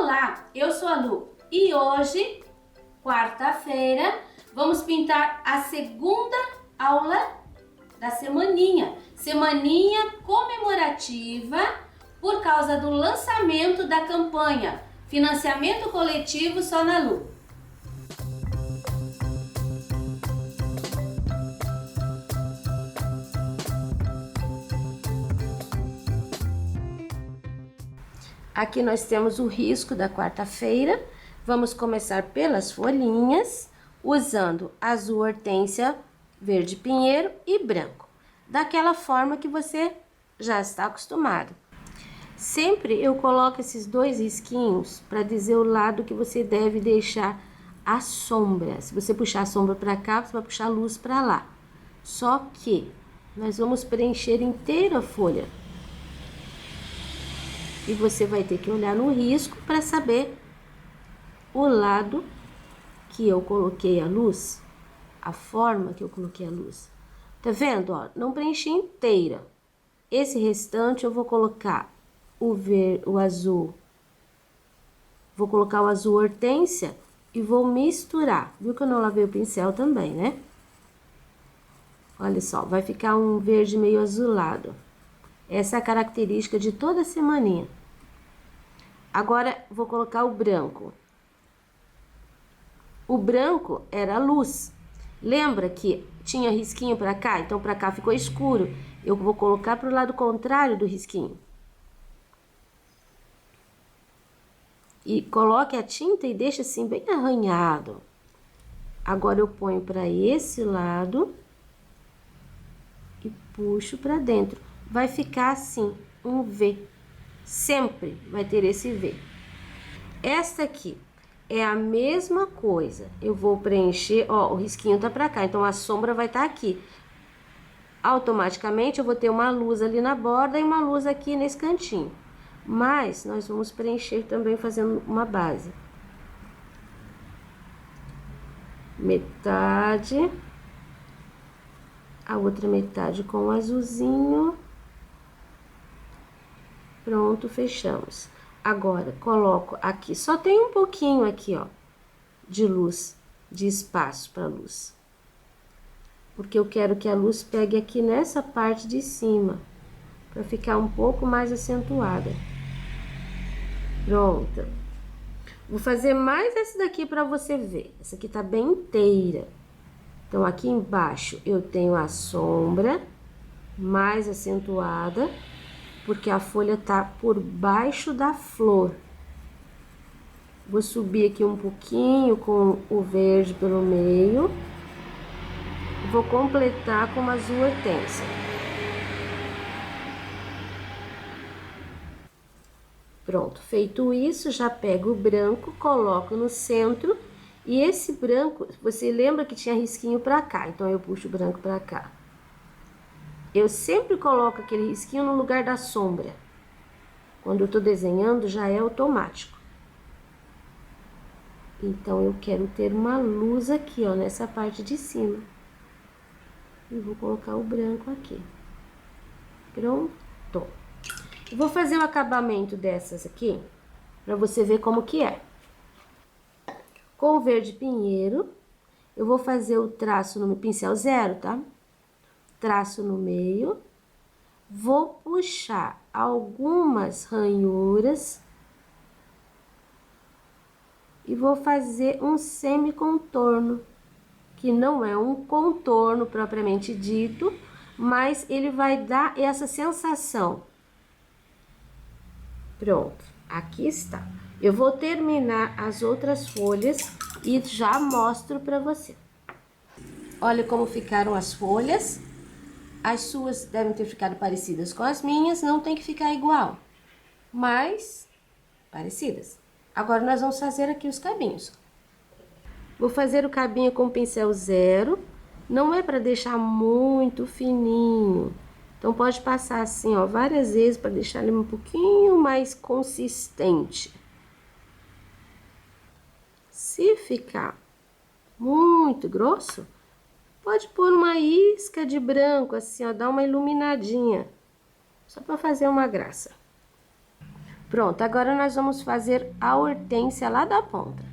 Olá, eu sou a Lu e hoje, quarta-feira, vamos pintar a segunda aula da semaninha. Semaninha comemorativa por causa do lançamento da campanha Financiamento Coletivo Só na Lu. Aqui nós temos o risco da quarta-feira. Vamos começar pelas folhinhas, usando azul hortênsia, verde pinheiro e branco, daquela forma que você já está acostumado. Sempre eu coloco esses dois risquinhos para dizer o lado que você deve deixar a sombra. Se você puxar a sombra para cá, você vai puxar a luz para lá. Só que nós vamos preencher inteira a folha. E você vai ter que olhar no risco para saber o lado que eu coloquei a luz, a forma que eu coloquei a luz. Tá vendo, ó? Não preenchi inteira. Esse restante eu vou colocar o azul. Vou colocar o azul hortênsia e vou misturar. Viu que eu não lavei o pincel também, né? Olha só, vai ficar um verde meio azulado. Essa é a característica de toda a semaninha. Agora, vou colocar o branco. O branco era a luz. Lembra que tinha risquinho para cá? Então, para cá ficou escuro. Eu vou colocar para o lado contrário do risquinho. E coloque a tinta e deixa assim bem arranhado. Agora, eu ponho para esse lado e puxo para dentro. Vai ficar assim, um V. Sempre vai ter esse V. Esta aqui é a mesma coisa. Eu vou preencher, ó, o risquinho tá pra cá, então a sombra vai estar aqui. Automaticamente eu vou ter uma luz ali na borda e uma luz aqui nesse cantinho. Mas nós vamos preencher também fazendo uma base. Metade. A outra metade com o azulzinho. Pronto, fechamos. Agora, coloco aqui, só tem um pouquinho aqui, ó, de luz, de espaço para luz. Porque eu quero que a luz pegue aqui nessa parte de cima, para ficar um pouco mais acentuada. Pronto. Vou fazer mais essa daqui para você ver. Essa aqui tá bem inteira. Então, aqui embaixo eu tenho a sombra mais acentuada, porque a folha tá por baixo da flor. Vou subir aqui um pouquinho com o verde pelo meio. Vou completar com uma azul hortênsia. Pronto, feito isso, já pego o branco, coloco no centro. E esse branco, você lembra que tinha risquinho pra cá, então eu puxo o branco pra cá. Eu sempre coloco aquele risquinho no lugar da sombra. Quando eu tô desenhando, já é automático. Então, eu quero ter uma luz aqui, ó, nessa parte de cima. E vou colocar o branco aqui. Pronto. Eu vou fazer o acabamento dessas aqui, pra você ver como que é. Com o verde pinheiro, eu vou fazer o traço no pincel 0, tá? Traço no meio, vou puxar algumas ranhuras e vou fazer um semicontorno, que não é um contorno propriamente dito, mas ele vai dar essa sensação. Pronto, aqui está. Eu vou terminar as outras folhas e já mostro para você. Olha como ficaram as folhas. As suas devem ter ficado parecidas com as minhas, não tem que ficar igual, mas parecidas. Agora, nós vamos fazer aqui os cabinhos. Vou fazer o cabinho com o pincel 0, não é para deixar muito fininho. Então, pode passar assim, ó, várias vezes para deixar ele um pouquinho mais consistente. Se ficar muito grosso, pode pôr uma isca de branco, assim, ó, dar uma iluminadinha. Só para fazer uma graça. Pronto, agora nós vamos fazer a hortênsia lá da ponta.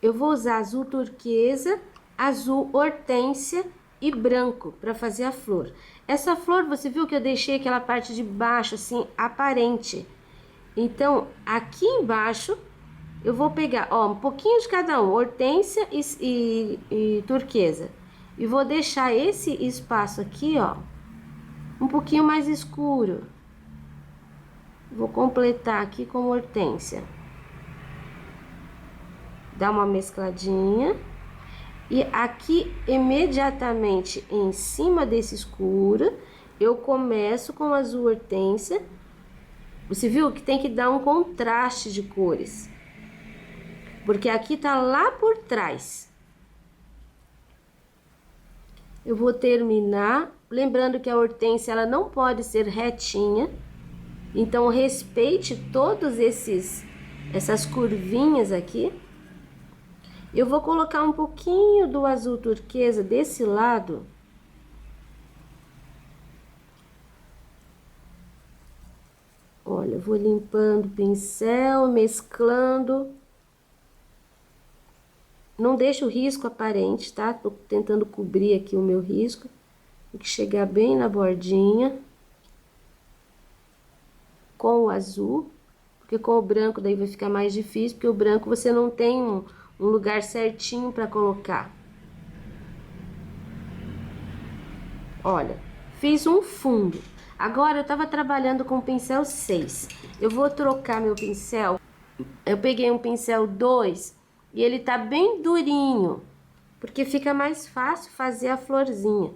Eu vou usar azul turquesa, azul hortênsia e branco para fazer a flor. Essa flor, você viu que eu deixei aquela parte de baixo assim aparente. Então, aqui embaixo eu vou pegar, ó, um pouquinho de cada um, hortênsia e turquesa. E vou deixar esse espaço aqui, ó, um pouquinho mais escuro. Vou completar aqui com hortênsia. Dá uma mescladinha. E aqui, imediatamente em cima desse escuro, eu começo com o azul hortênsia. Você viu que tem que dar um contraste de cores. Porque aqui tá lá por trás. Eu vou terminar, lembrando que a hortênsia ela não pode ser retinha. Então, respeite todos essas curvinhas aqui. Eu vou colocar um pouquinho do azul turquesa desse lado. Olha, eu vou limpando o pincel, mesclando. Não deixa o risco aparente, tá? Tô tentando cobrir aqui o meu risco. Tem que chegar bem na bordinha. Com o azul. Porque com o branco daí vai ficar mais difícil. Porque o branco você não tem um lugar certinho para colocar. Olha, fiz um fundo. Agora eu tava trabalhando com o pincel 6. Eu vou trocar meu pincel. Eu peguei um pincel 2 e ele tá bem durinho, porque fica mais fácil fazer a florzinha.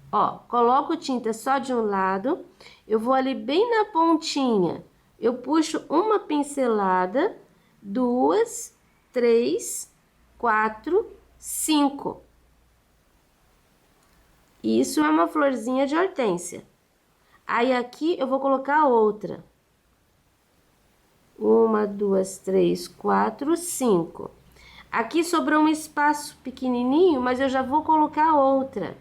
Ó, coloco tinta só de um lado, eu vou ali bem na pontinha. Eu puxo uma pincelada, 2, 3, 4, 5. Isso é uma florzinha de hortênsia. Aí aqui eu vou colocar outra. 1, 2, 3, 4, 5. Aqui sobrou um espaço pequenininho, mas eu já vou colocar outra.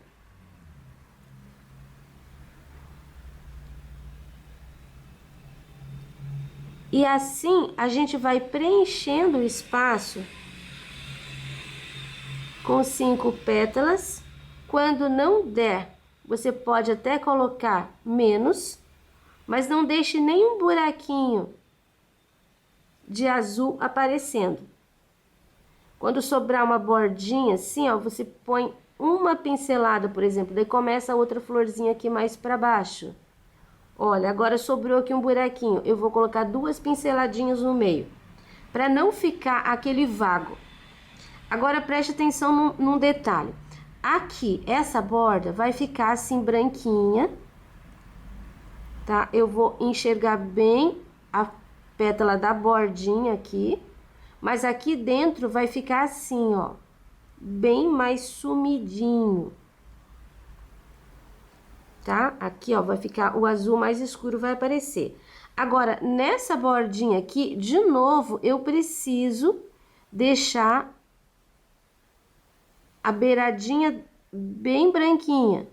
E assim a gente vai preenchendo o espaço com 5 pétalas. Quando não der, você pode até colocar menos, mas não deixe nenhum buraquinho de azul aparecendo. Quando sobrar uma bordinha assim, ó, você põe uma pincelada, por exemplo, daí começa a outra florzinha aqui mais para baixo. Olha, agora sobrou aqui um buraquinho, eu vou colocar 2 pinceladinhas no meio, para não ficar aquele vago. Agora preste atenção num detalhe. Aqui, essa borda vai ficar assim branquinha, tá? Eu vou enxergar bem a pétala da bordinha aqui, mas aqui dentro vai ficar assim, ó, bem mais sumidinho, tá? Aqui, ó, vai ficar o azul mais escuro, vai aparecer. Agora, nessa bordinha aqui, de novo, eu preciso deixar a beiradinha bem branquinha.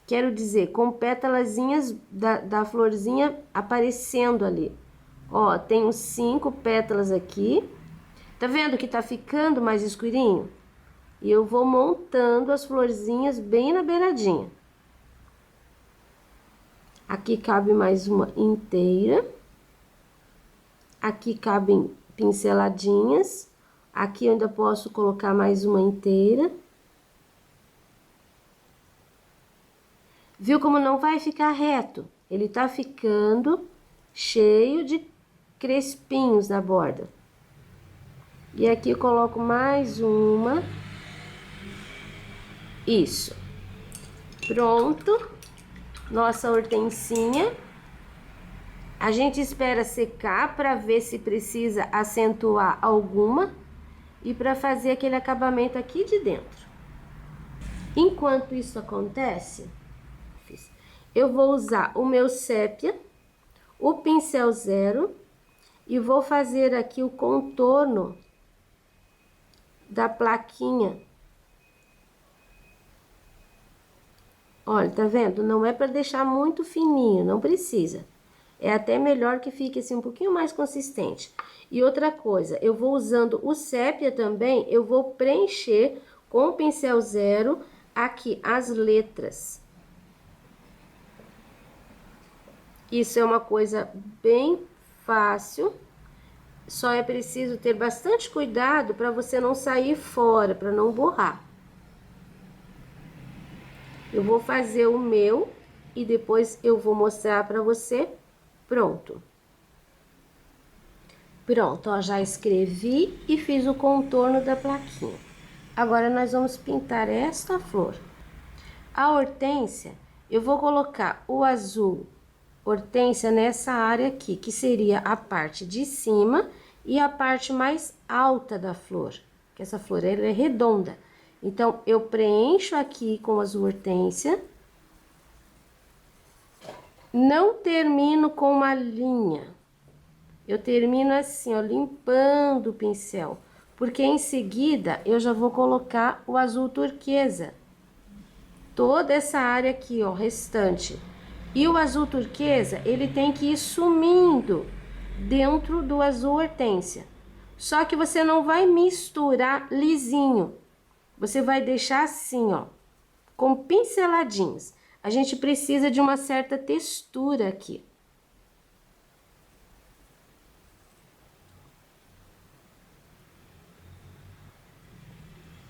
Quero dizer, com pétalazinhas da florzinha aparecendo ali. Ó, tenho 5 pétalas aqui. Tá vendo que tá ficando mais escurinho? E eu vou montando as florzinhas bem na beiradinha. Aqui cabe mais uma inteira. Aqui cabem pinceladinhas. Aqui eu ainda posso colocar mais uma inteira. Viu como não vai ficar reto? Ele tá ficando cheio de crespinhos na borda. E aqui eu coloco mais uma. Isso. Pronto. Nossa hortensinha. A gente espera secar para ver se precisa acentuar alguma e para fazer aquele acabamento aqui de dentro. Enquanto isso acontece, eu vou usar o meu sépia, o pincel 0 e vou fazer aqui o contorno da plaquinha. Olha, tá vendo? Não é para deixar muito fininho, não precisa. É até melhor que fique assim um pouquinho mais consistente. E outra coisa, eu vou usando o sépia também, eu vou preencher com o pincel zero aqui as letras. Isso é uma coisa bem fácil, só é preciso ter bastante cuidado para você não sair fora, para não borrar. Eu vou fazer o meu e depois eu vou mostrar para você. Pronto. Pronto, ó, já escrevi e fiz o contorno da plaquinha. Agora, nós vamos pintar esta flor. A hortênsia, eu vou colocar o azul hortênsia nessa área aqui, que seria a parte de cima e a parte mais alta da flor, que essa flor ela é redonda. Então, eu preencho aqui com azul hortênsia. Não termino com uma linha. Eu termino assim, ó, limpando o pincel, porque em seguida eu já vou colocar o azul turquesa. Toda essa área aqui, ó, restante. E o azul turquesa, ele tem que ir sumindo dentro do azul hortênsia. Só que você não vai misturar lisinho. Você vai deixar assim, ó, com pinceladinhos. A gente precisa de uma certa textura aqui.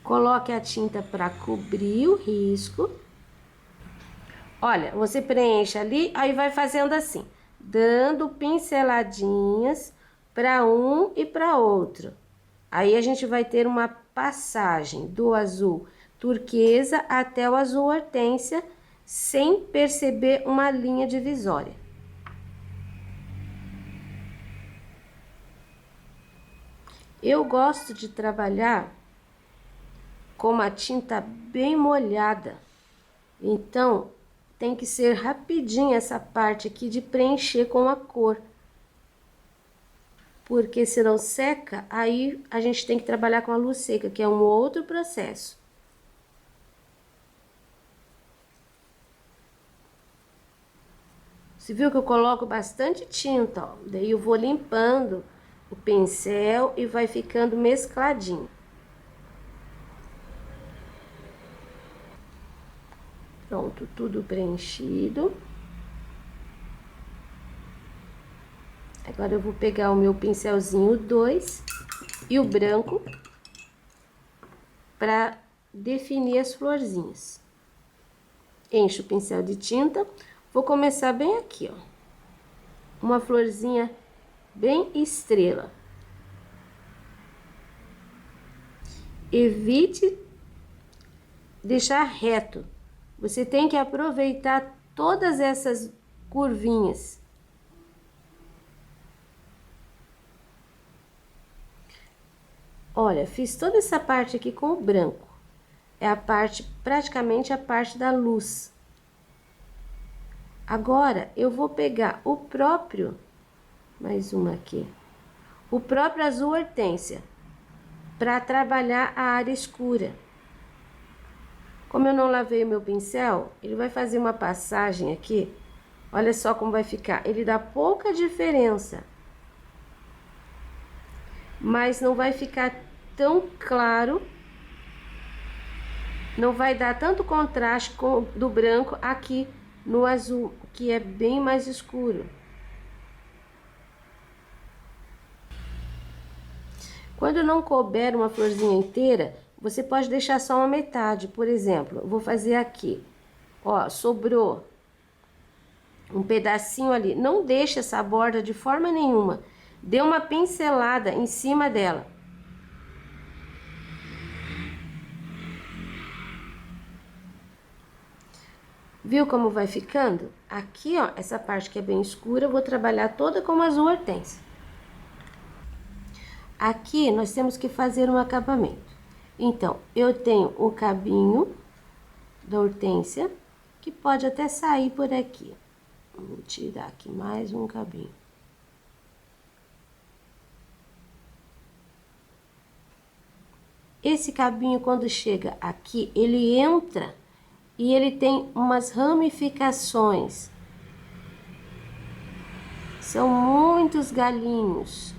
Coloque a tinta para cobrir o risco. Olha, você preenche ali, aí vai fazendo assim, dando pinceladinhas para um e para outro. Aí a gente vai ter uma passagem do azul turquesa até o azul hortênsia, sem perceber uma linha divisória. Eu gosto de trabalhar com uma tinta bem molhada, então tem que ser rapidinho essa parte aqui de preencher com a cor, porque se não seca, aí a gente tem que trabalhar com a luz seca, que é um outro processo. Você viu que eu coloco bastante tinta, ó, daí eu vou limpando o pincel e vai ficando mescladinho. Pronto, tudo preenchido. Agora eu vou pegar o meu pincelzinho 2 e o branco para definir as florzinhas. Encho o pincel de tinta, vou começar bem aqui, ó. Uma florzinha bem estrela. Evite deixar reto. Você tem que aproveitar todas essas curvinhas. Olha, fiz toda essa parte aqui com o branco. É a parte, praticamente a parte da luz. Agora, eu vou pegar o próprio, mais uma aqui, o próprio azul hortênsia, para trabalhar a área escura. Como eu não lavei o meu pincel, ele vai fazer uma passagem aqui. Olha só como vai ficar. Ele dá pouca diferença, mas não vai ficar tão claro. Não vai dar tanto contraste do branco aqui no azul, que é bem mais escuro. Quando não couber uma florzinha inteira, você pode deixar só uma metade. Por exemplo, eu vou fazer aqui, ó, sobrou um pedacinho ali. Não deixe essa borda de forma nenhuma. Dê uma pincelada em cima dela. Viu como vai ficando? Aqui, ó, essa parte que é bem escura, eu vou trabalhar toda com azul hortênsia. Aqui, nós temos que fazer um acabamento. Então, eu tenho o cabinho da hortênsia, que pode até sair por aqui. Vou tirar aqui mais um cabinho. Esse cabinho, quando chega aqui, ele entra e ele tem umas ramificações. São muitos galinhos.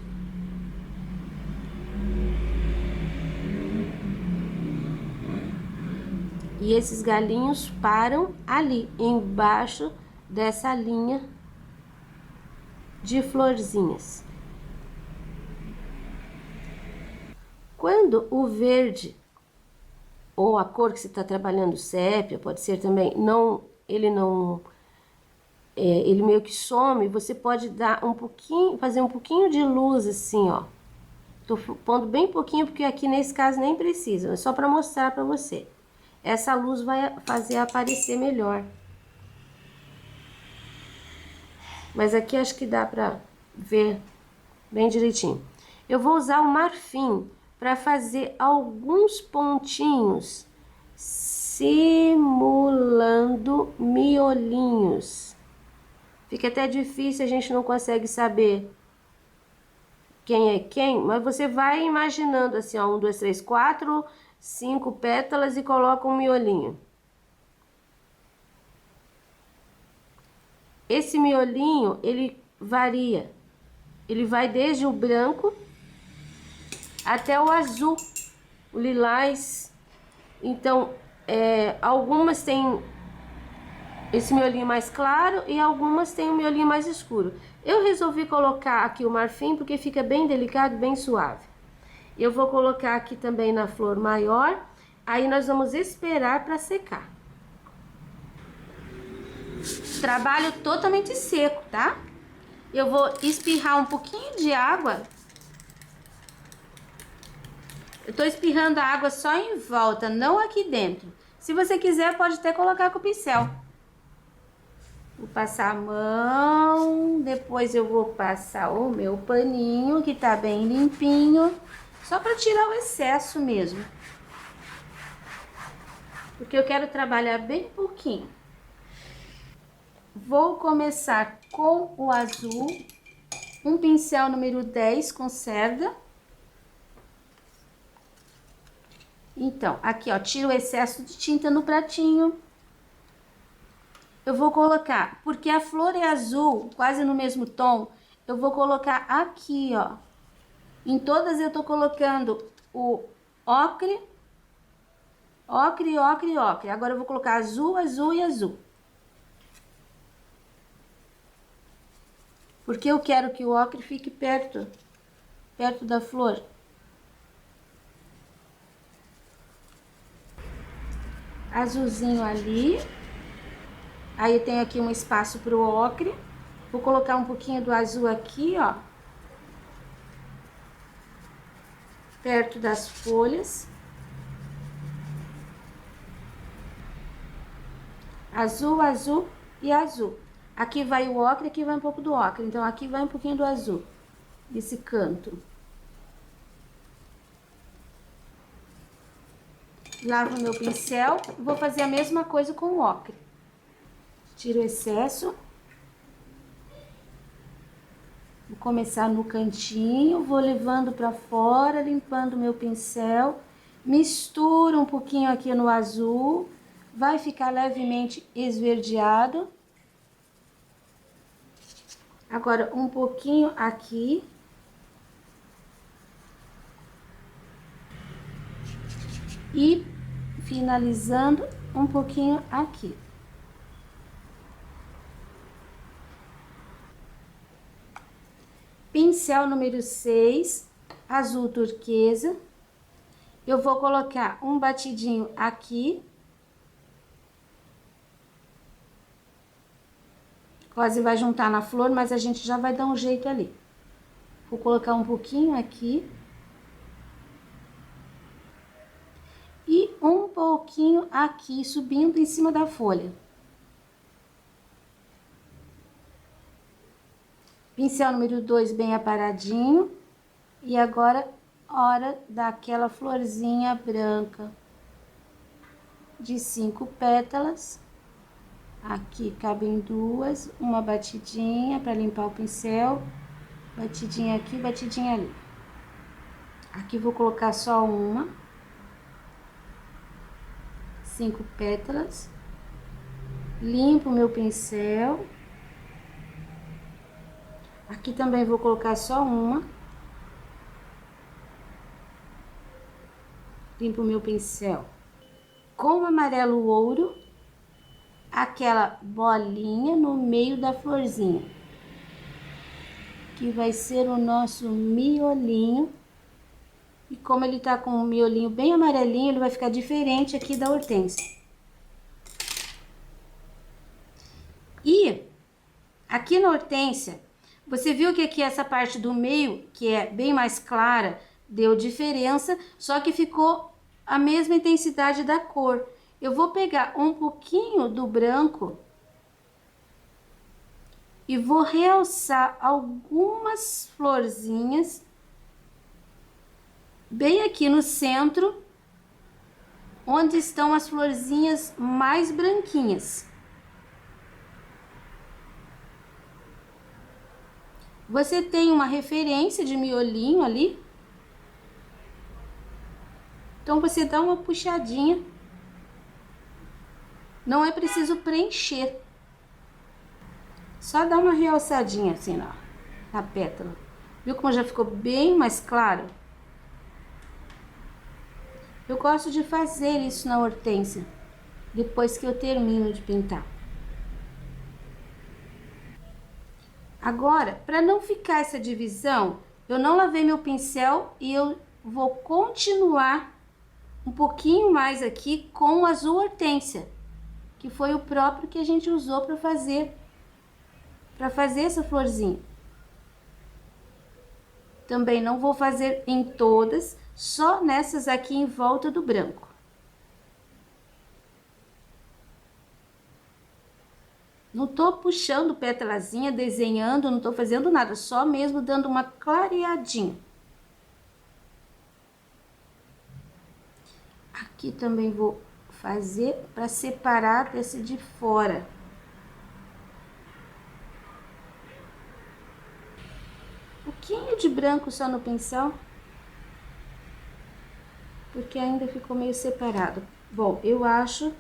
E esses galinhos param ali, embaixo dessa linha de florzinhas. Quando o verde, ou a cor que você está trabalhando, sépia, pode ser também, ele meio que some, você pode dar um pouquinho, fazer um pouquinho de luz assim, ó. Tô pondo bem pouquinho, porque aqui nesse caso nem precisa, é só para mostrar para você. Essa luz vai fazer aparecer melhor. Mas aqui acho que dá para ver bem direitinho. Eu vou usar o marfim para fazer alguns pontinhos simulando miolinhos. Fica até difícil, a gente não consegue saber quem é quem, mas você vai imaginando assim, ó, 1, 2, 3, 4, 5 pétalas e coloca um miolinho. Esse miolinho, ele varia. Ele vai desde o branco até o azul, o lilás. Então, algumas têm esse miolinho mais claro e algumas têm um miolinho mais escuro. Eu resolvi colocar aqui o marfim porque fica bem delicado, bem suave. Eu vou colocar aqui também na flor maior, aí nós vamos esperar para secar. Trabalho totalmente seco, tá? Eu vou espirrar um pouquinho de água. Eu tô espirrando a água só em volta, não aqui dentro. Se você quiser, pode até colocar com o pincel. Vou passar a mão, depois eu vou passar o meu paninho, que tá bem limpinho, só para tirar o excesso mesmo. Porque eu quero trabalhar bem pouquinho. Vou começar com o azul, um pincel número 10 com cerda. Então, aqui ó, tiro o excesso de tinta no pratinho. Eu vou colocar, porque a flor é azul, quase no mesmo tom, eu vou colocar aqui, ó. Em todas eu tô colocando o ocre, ocre, ocre, ocre. Agora eu vou colocar azul, azul e azul. Porque eu quero que o ocre fique perto da flor. Azulzinho ali. Aí eu tenho aqui um espaço para o ocre. Vou colocar um pouquinho do azul aqui, ó. Perto das folhas. Azul, azul e azul. Aqui vai o ocre, aqui vai um pouco do ocre. Então, aqui vai um pouquinho do azul. Nesse canto. Lavo meu pincel. Vou fazer a mesma coisa com o ocre. Tiro o excesso. Vou começar no cantinho, vou levando para fora, limpando meu pincel. Misturo um pouquinho aqui no azul. Vai ficar levemente esverdeado. Agora, um pouquinho aqui. E finalizando um pouquinho aqui. Pincel número 6, azul turquesa. Eu vou colocar um batidinho aqui. Quase vai juntar na flor, mas a gente já vai dar um jeito ali. Vou colocar um pouquinho aqui. E um pouquinho aqui, subindo em cima da folha. Pincel número 2 bem aparadinho. E agora, hora daquela florzinha branca de 5 pétalas. Aqui cabem 2, uma batidinha para limpar o pincel. Batidinha aqui, batidinha ali. Aqui vou colocar só uma. 5 pétalas. Limpo meu pincel. Aqui também vou colocar só uma. Limpo o meu pincel com o amarelo ouro, aquela bolinha no meio da florzinha, que vai ser o nosso miolinho. E como ele tá com um miolinho bem amarelinho, ele vai ficar diferente aqui da hortênsia. E aqui na hortênsia, você viu que aqui essa parte do meio, que é bem mais clara, deu diferença, só que ficou a mesma intensidade da cor. Eu vou pegar um pouquinho do branco e vou realçar algumas florzinhas bem aqui no centro, onde estão as florzinhas mais branquinhas. Você tem uma referência de miolinho ali, então você dá uma puxadinha, não é preciso preencher, só dá uma realçadinha assim na pétala. Viu como já ficou bem mais claro? Eu gosto de fazer isso na hortênsia, depois que eu termino de pintar. Agora, para não ficar essa divisão, eu não lavei meu pincel e eu vou continuar um pouquinho mais aqui com o azul hortênsia, que foi o próprio que a gente usou para fazer essa florzinha. Também não vou fazer em todas, só nessas aqui em volta do branco. Não tô puxando pétalazinha, desenhando, não tô fazendo nada, só mesmo dando uma clareadinha. Aqui também vou fazer para separar desse de fora. Um pouquinho de branco só no pincel, porque ainda ficou meio separado. Bom, eu acho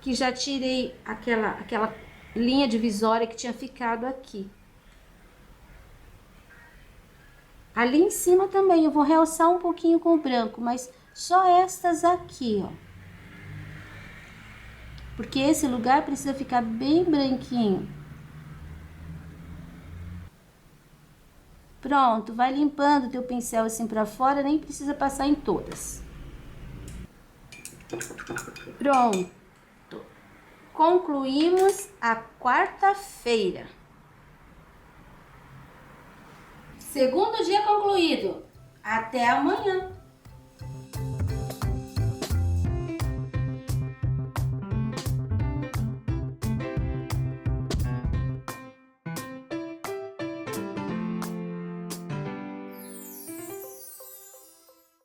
que já tirei aquela linha divisória que tinha ficado aqui. Ali em cima também eu vou realçar um pouquinho com o branco, mas só estas aqui, ó. Porque esse lugar precisa ficar bem branquinho. Pronto, vai limpando teu pincel assim pra fora, nem precisa passar em todas. Pronto. Concluímos a quarta-feira. Segundo dia concluído. Até amanhã.